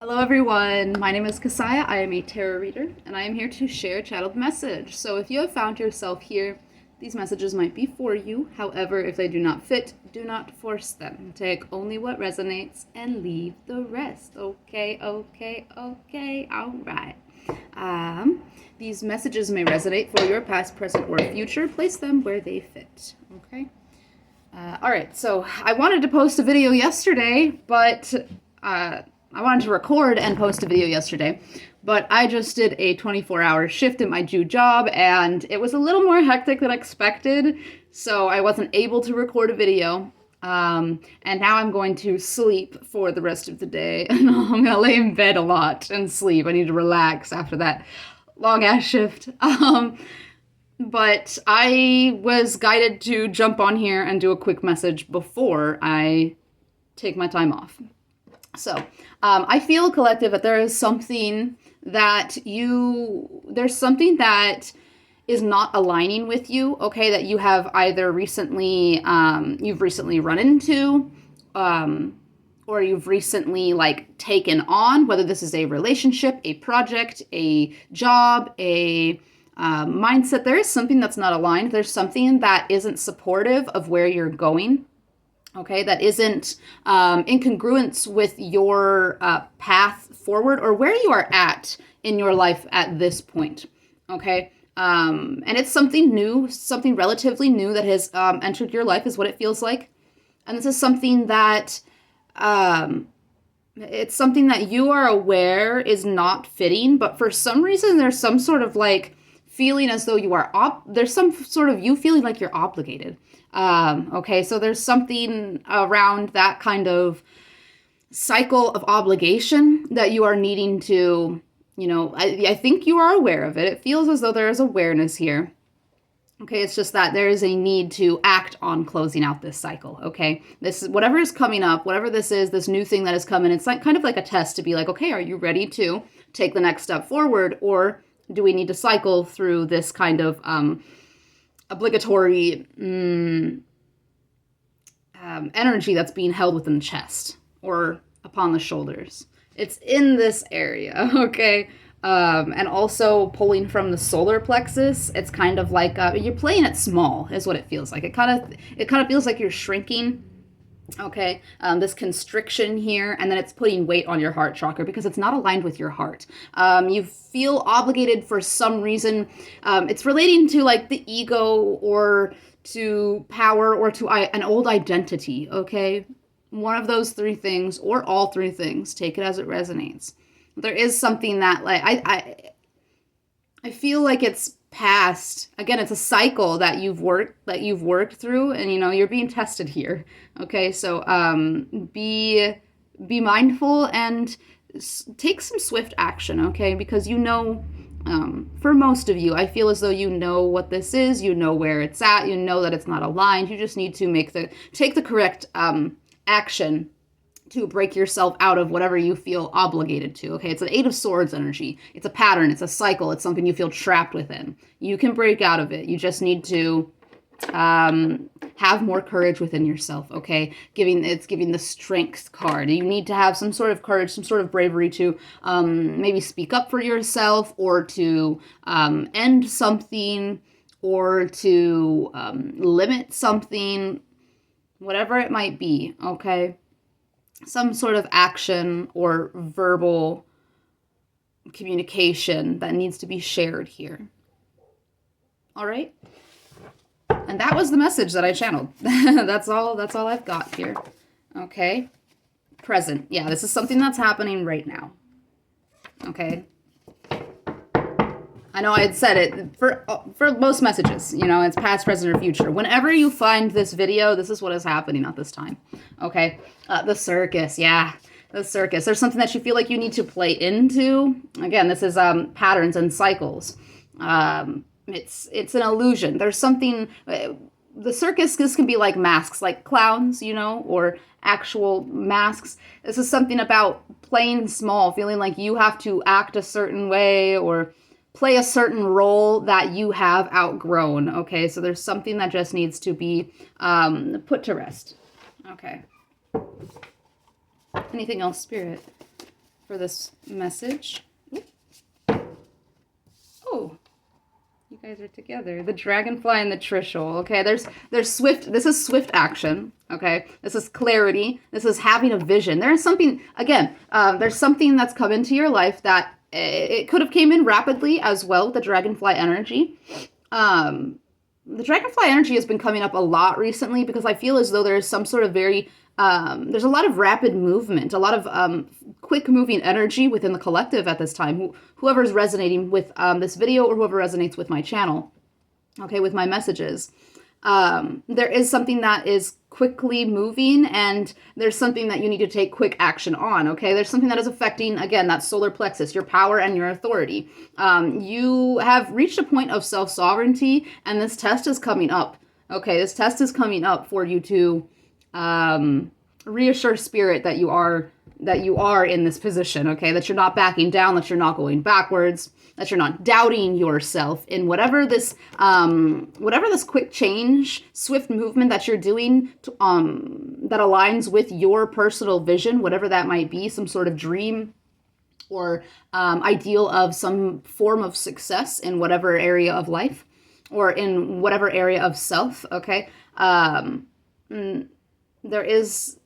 Hello everyone, my name is Kasaya, I am a tarot reader, and I am here to share a channeled message. So if you have found yourself here, these messages might be for you. However, if they do not fit, do not force them. Take only what resonates and leave the rest. Okay, alright. These messages may resonate for your past, present, or future. Place them where they fit, okay? Alright, so I wanted to post a video yesterday, but I wanted to record and post a video yesterday, but I just did a 24-hour shift at my Jew job, and it was a little more hectic than expected, so I wasn't able to record a video. And now I'm going to sleep for the rest of the day, and I'm going to lay in bed a lot and sleep. I need to relax after that long-ass shift. But I was guided to jump on here and do a quick message before I take my time off. So, I feel, collective, that there is something that there's something that is not aligning with you, okay, that you have either recently, you've recently run into, or you've recently, like, taken on, whether this is a relationship, a project, a job, a mindset. There is something that's not aligned. There's something that isn't supportive of where you're going. Okay, that isn't in congruence with your path forward or where you are at in your life at this point. Okay, and it's something new, something relatively new that has entered your life, is what it feels like. And this is something that it's something that you are aware is not fitting, but for some reason there's some sort of like feeling as though you are there's some sort of you feeling like you're obligated. Okay, so there's something around that kind of cycle of obligation that you are needing to, I think you are aware of it. It feels as though there is awareness here. Okay, it's just that there is a need to act on closing out this cycle, okay? This is whatever is coming up, whatever this is, this new thing that is coming, it's like kind of like a test to be like, okay, are you ready to take the next step forward, or do we need to cycle through this kind of obligatory energy that's being held within the chest or upon the shoulders? It's in this area, okay? And also pulling from the solar plexus. It's kind of like you're playing it small, is what it feels like. It kind of feels like you're shrinking. Okay, this constriction here, and then it's putting weight on your heart chakra because it's not aligned with your heart. You feel obligated for some reason. It's relating to like the ego or to power or to an old identity, okay? One of those three things or all three things. Take it as it resonates. There is something that like I feel like it's past. Again, it's a cycle that you've worked through, and you're being tested here. Okay, so be mindful and take some swift action, okay? Because for most of you, I feel as though you know what this is, you know where it's at, you know that it's not aligned. You just need to take the correct action to break yourself out of whatever you feel obligated to, okay? It's an Eight of Swords energy. It's a pattern. It's a cycle. It's something you feel trapped within. You can break out of it. You just need to have more courage within yourself, okay? Giving the Strength card. You need to have some sort of courage, some sort of bravery to maybe speak up for yourself, or to end something, or to limit something, whatever it might be, okay? Some sort of action or verbal communication that needs to be shared here. All right? And that was the message that I channeled. That's all I've got here. Okay? Present. Yeah, this is something that's happening right now. Okay? I know I had said it for most messages, it's past, present, or future. Whenever you find this video, this is what is happening at this time. Okay? The circus, yeah. The circus. There's something that you feel like you need to play into. Again, this is patterns and cycles. It's an illusion. There's something, the circus, this can be like masks, like clowns, or actual masks. This is something about playing small, feeling like you have to act a certain way or play a certain role that you have outgrown, okay? So there's something that just needs to be put to rest, okay? Anything else, Spirit? for this message. Oh, you guys are together. The dragonfly and the Trishul. Okay, there's swift. This is swift action. Okay, this is clarity. This is having a vision. There is something, again, there's something that's come into your life that it could have came in rapidly as well with the dragonfly energy. The dragonfly energy has been coming up a lot recently because I feel as though there is some sort of there's a lot of rapid movement, a lot of quick moving energy within the collective at this time. Whoever's resonating with this video or whoever resonates with my channel, okay, with my messages. There is something that is quickly moving, and there's something that you need to take quick action on, okay? There's something that is affecting, again, that solar plexus, your power and your authority. You have reached a point of self-sovereignty, and this test is coming up, okay? This test is coming up for you to reassure spirit that you are in this position, okay? That you're not backing down, that you're not going backwards, that you're not doubting yourself in whatever this quick change, swift movement that you're doing to, that aligns with your personal vision, whatever that might be, some sort of dream or ideal of some form of success in whatever area of life or in whatever area of self, okay? There is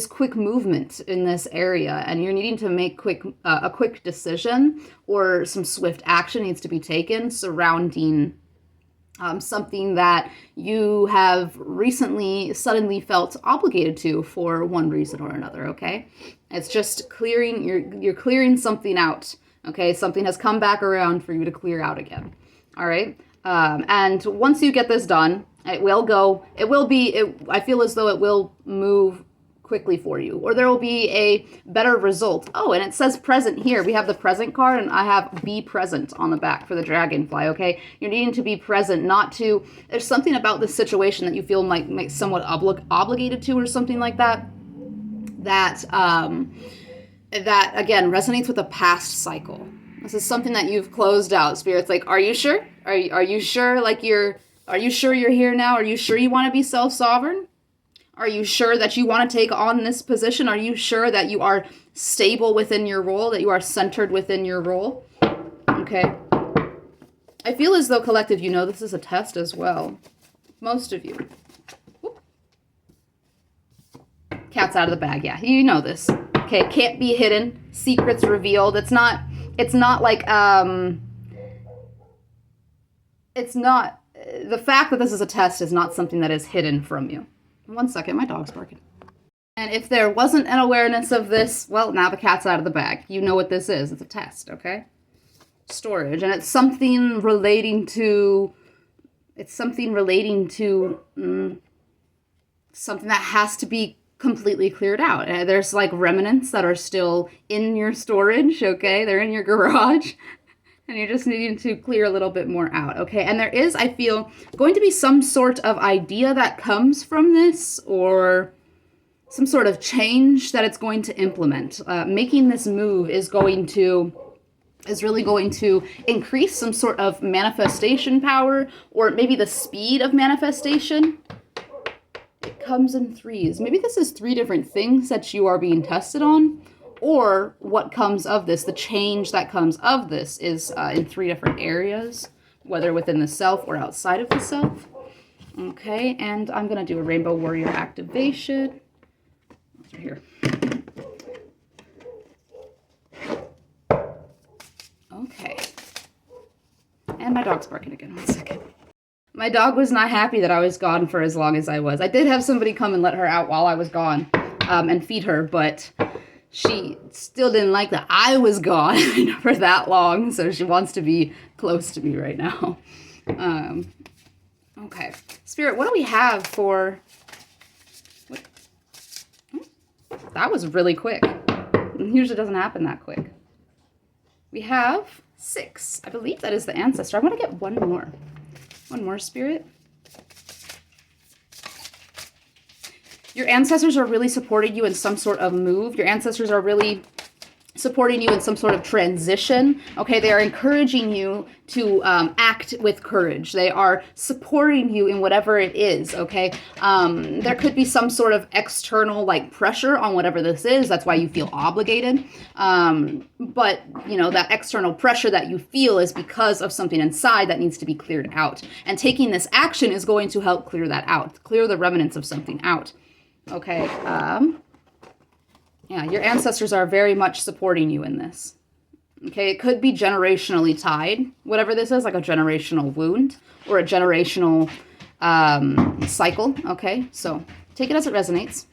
quick movement in this area, and you're needing to make a quick decision, or some swift action needs to be taken surrounding something that you have recently suddenly felt obligated to for one reason or another, okay? It's just clearing, you're clearing something out, okay? Something has come back around for you to clear out again, all right? And once you get this done, I feel as though it will move quickly for you, or there will be a better result. Oh, and it says present here. We have the present card, and I have be present on the back for the dragonfly, okay? You're needing to be present, there's something about this situation that you feel like somewhat obligated to, or something like that, that again resonates with a past cycle. This is something that you've closed out. Spirit's like, are you sure? Are you sure? Are you sure you're here now? Are you sure you want to be self-sovereign? Are you sure that you want to take on this position? Are you sure that you are stable within your role, that you are centered within your role? Okay. I feel as though, collective, you know this is a test as well. Most of you. Whoop. Cat's out of the bag. Yeah, you know this. Okay, can't be hidden. Secrets revealed. It's not like, the fact that this is a test is not something that is hidden from you. One second, my dog's barking. And if there wasn't an awareness of this, well, now the cat's out of the bag. You know what this is. It's a test, okay? Storage. And it's something relating to something that has to be completely cleared out. There's like remnants that are still in your storage, okay? They're in your garage. And you're just needing to clear a little bit more out, okay? And there is, I feel, going to be some sort of idea that comes from this, or some sort of change that it's going to implement. Making this move is really going to increase some sort of manifestation power, or maybe the speed of manifestation. It comes in threes. Maybe this is 3 different things that you are being tested on. Or what comes of this, the change that comes of this is in 3 different areas, whether within the self or outside of the self. Okay, and I'm going to do a Rainbow Warrior activation. It's right here. Okay. And my dog's barking again. 1 second. My dog was not happy that I was gone for as long as I was. I did have somebody come and let her out while I was gone and feed her, but she still didn't like that I was gone for that long, so she wants to be close to me right now. Okay. Spirit, what do we have for... What? That was really quick. It usually doesn't happen that quick. We have 6. I believe that is the ancestor. I want to get one more. One more, Spirit. Your ancestors are really supporting you in some sort of move. Your ancestors are really supporting you in some sort of transition. Okay, they are encouraging you to act with courage. They are supporting you in whatever it is. Okay, there could be some sort of external like pressure on whatever this is. That's why you feel obligated. But you know, that external pressure that you feel is because of something inside that needs to be cleared out. And taking this action is going to help clear that out, clear the remnants of something out. Okay. Yeah, your ancestors are very much supporting you in this. Okay, it could be generationally tied, whatever this is, like a generational wound or a generational cycle. Okay, so take it as it resonates.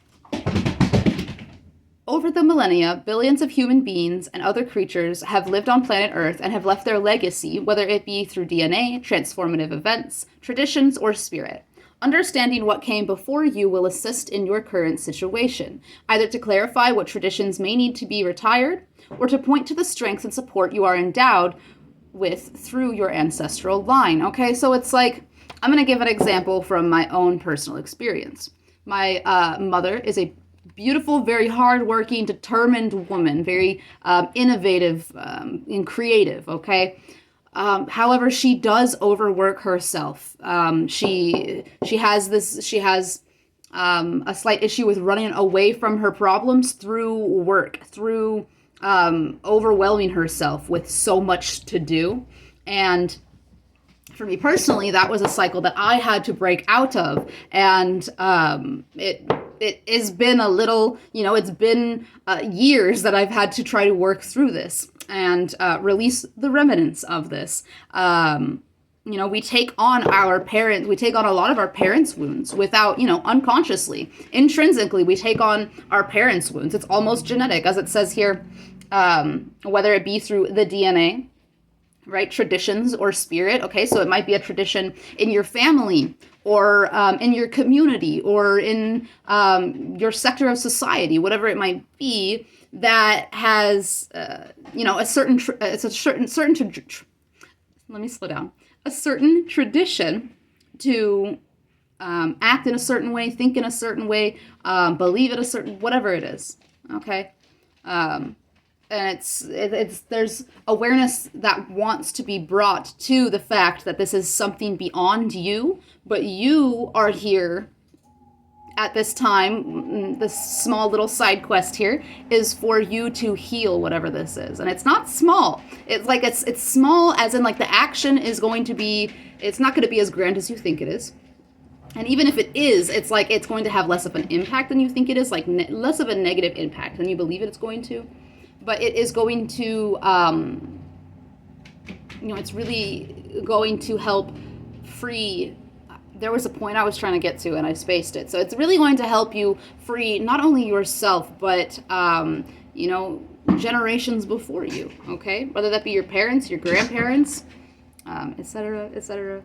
Over the millennia, billions of human beings and other creatures have lived on planet Earth and have left their legacy, whether it be through DNA, transformative events, traditions, or spirit. Understanding what came before you will assist in your current situation, either to clarify what traditions may need to be retired, or to point to the strength and support you are endowed with through your ancestral line. Okay, so it's like, I'm going to give an example from my own personal experience. My mother is a beautiful, very hardworking, determined woman, very innovative and creative, okay? However, she does overwork herself. She has a slight issue with running away from her problems through work, through overwhelming herself with so much to do. And for me personally, that was a cycle that I had to break out of. And it has been a little, it's been years that I've had to try to work through this and release the remnants of this. We take on a lot of our parents' wounds without, unconsciously. Intrinsically, we take on our parents' wounds. It's almost genetic, as it says here, whether it be through the DNA, right? Traditions or spirit. Okay, so it might be a tradition in your family or in your community or in your sector of society, whatever it might be, that has, a certain tradition to act in a certain way, think in a certain way, believe in a certain, whatever it is. Okay. And there's awareness that wants to be brought to the fact that this is something beyond you, but you are here at this time. This small little side quest here is for you to heal whatever this is. And it's not small. It's like it's small as in like the action is going to be, it's not going to be as grand as you think it is. And even if it is, it's like it's going to have less of an impact than you think it is, like less of a negative impact than you believe it's going to. But it is going to, it's really going to help free. There was a point I was trying to get to and I spaced it. So it's really going to help you free not only yourself, but, generations before you, okay? Whether that be your parents, your grandparents, etc., etc.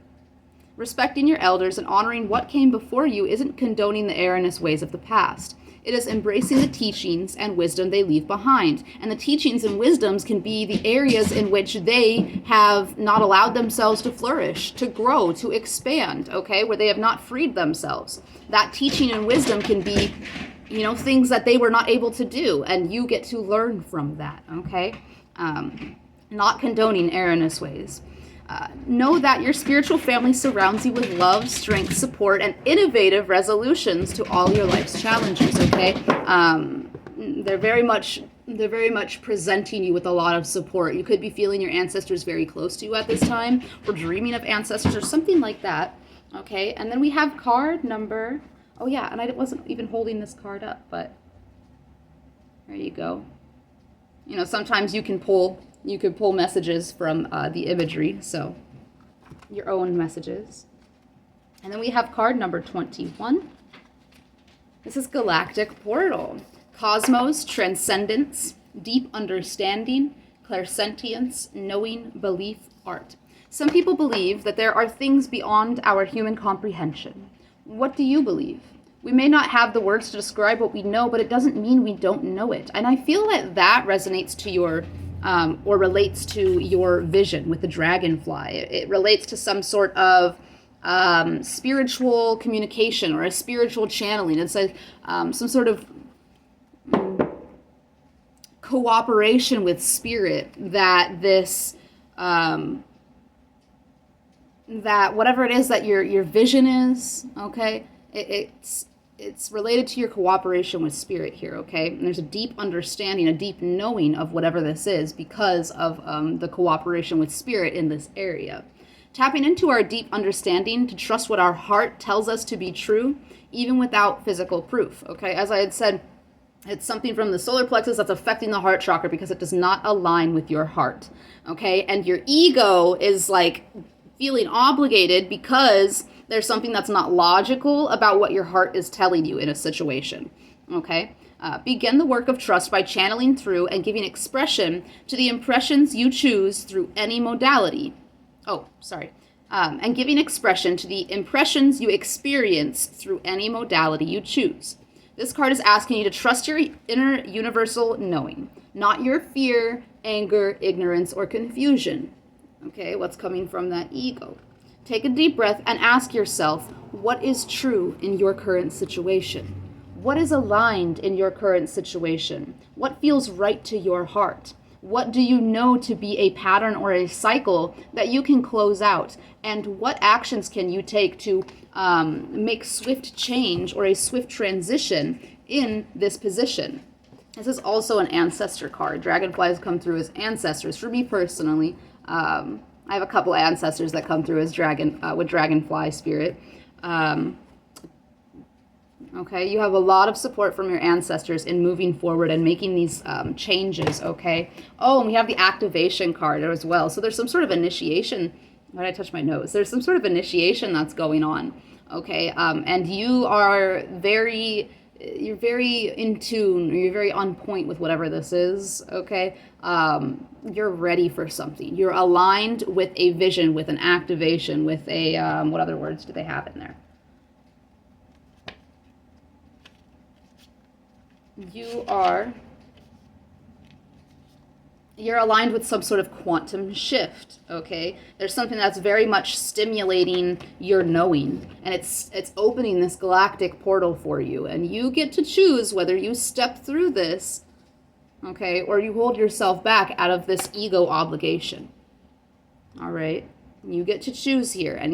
Respecting your elders and honoring what came before you isn't condoning the erroneous ways of the past. It is embracing the teachings and wisdom they leave behind. And the teachings and wisdoms can be the areas in which they have not allowed themselves to flourish, to grow, to expand, okay, where they have not freed themselves. That teaching and wisdom can be, things that they were not able to do, and you get to learn from that, okay? Not condoning erroneous ways. Know that your spiritual family surrounds you with love, strength, support, and innovative resolutions to all your life's challenges, okay? They're very much presenting you with a lot of support. You could be feeling your ancestors very close to you at this time, or dreaming of ancestors or something like that, okay? And then we have card number, oh yeah, and I wasn't even holding this card up, but there you go. Sometimes you could pull messages from the imagery, so your own messages. And then we have card number 21. This is Galactic Portal. Cosmos, transcendence, deep understanding, clairsentience, knowing, belief, art. Some people believe that there are things beyond our human comprehension. What do you believe? We may not have the words to describe what we know, but it doesn't mean we don't know it. And I feel like that resonates to your or relates to your vision with the dragonfly. It relates to some sort of spiritual communication or a spiritual channeling. It's some sort of cooperation with spirit that this that whatever it is that your vision is, okay, it's related to your cooperation with spirit here, okay? And there's a deep understanding, a deep knowing of whatever this is because of the cooperation with spirit in this area. Tapping into our deep understanding to trust what our heart tells us to be true, even without physical proof, okay? As I had said, it's something from the solar plexus that's affecting the heart chakra because it does not align with your heart, okay? And your ego is like feeling obligated because there's something that's not logical about what your heart is telling you in a situation, okay? Begin the work of trust by channeling through and giving expression to the impressions you choose through any modality. And giving expression to the impressions you experience through any modality you choose. This card is asking you to trust your inner universal knowing, not your fear, anger, ignorance, or confusion. Okay, what's coming from that ego? Take a deep breath and ask yourself, what is true in your current situation? What is aligned in your current situation? What feels right to your heart? What do you know to be a pattern or a cycle that you can close out? And what actions can you take to make swift change or a swift transition in this position? This is also an ancestor card. Dragonflies come through as ancestors. For me personally, I have a couple ancestors that come through as with dragonfly spirit. Okay, you have a lot of support from your ancestors in moving forward and making these changes, okay? Oh, and we have the activation card as well. So there's some sort of initiation. Why did I touch my nose? There's some sort of initiation that's going on, okay? And you're very in tune, or you're very on point with whatever this is, okay? You're ready for something. You're aligned with a vision, with an activation, with a, what other words do they have in there? You're aligned with some sort of quantum shift, okay? There's something that's very much stimulating your knowing, and it's opening this galactic portal for you, and you get to choose whether you step through this, okay, or you hold yourself back out of this ego obligation. All right? You get to choose here, and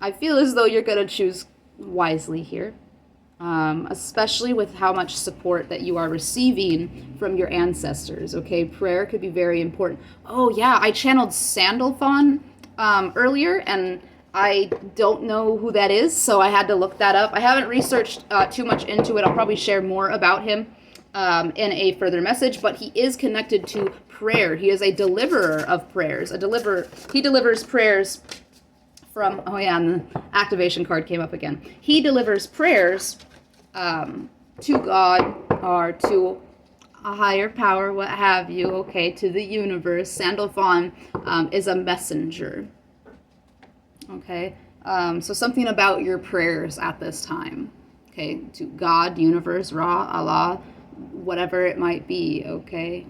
I feel as though you're going to choose wisely here. Especially with how much support that you are receiving from your ancestors, okay? Prayer could be very important. Oh, yeah, I channeled Sandalphon earlier, and I don't know who that is, so I had to look that up. I haven't researched too much into it. I'll probably share more about him in a further message, but he is connected to prayer. He is a deliverer of prayers. He delivers prayers from, oh yeah, and the activation card came up again. He delivers prayers to God or to a higher power, what have you, okay, to the universe. Sandalphon is a messenger, okay? So something about your prayers at this time, okay, to God, universe, Ra, Allah, whatever it might be, okay?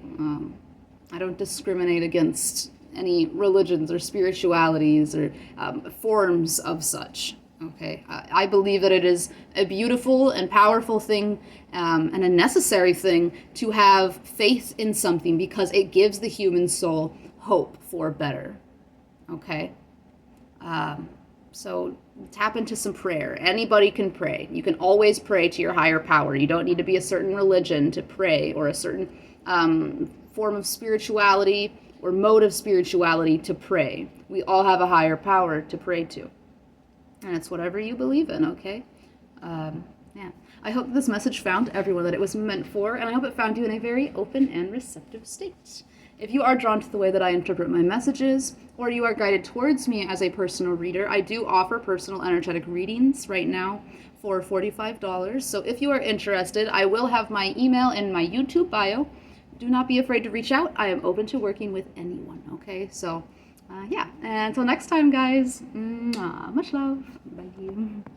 I don't discriminate against any religions or spiritualities or forms of such. Okay, I believe that it is a beautiful and powerful thing and a necessary thing to have faith in something because it gives the human soul hope for better. Okay, so tap into some prayer. Anybody can pray. You can always pray to your higher power. You don't need to be a certain religion to pray or a certain form of spirituality or mode of spirituality to pray. We all have a higher power to pray to. And it's whatever you believe in, okay? Yeah. I hope this message found everyone that it was meant for, and I hope it found you in a very open and receptive state. If you are drawn to the way that I interpret my messages, or you are guided towards me as a personal reader, I do offer personal energetic readings right now for $45. So if you are interested, I will have my email in my YouTube bio. Do not be afraid to reach out. I am open to working with anyone, okay? So, yeah. And until next time, guys, much love. Bye.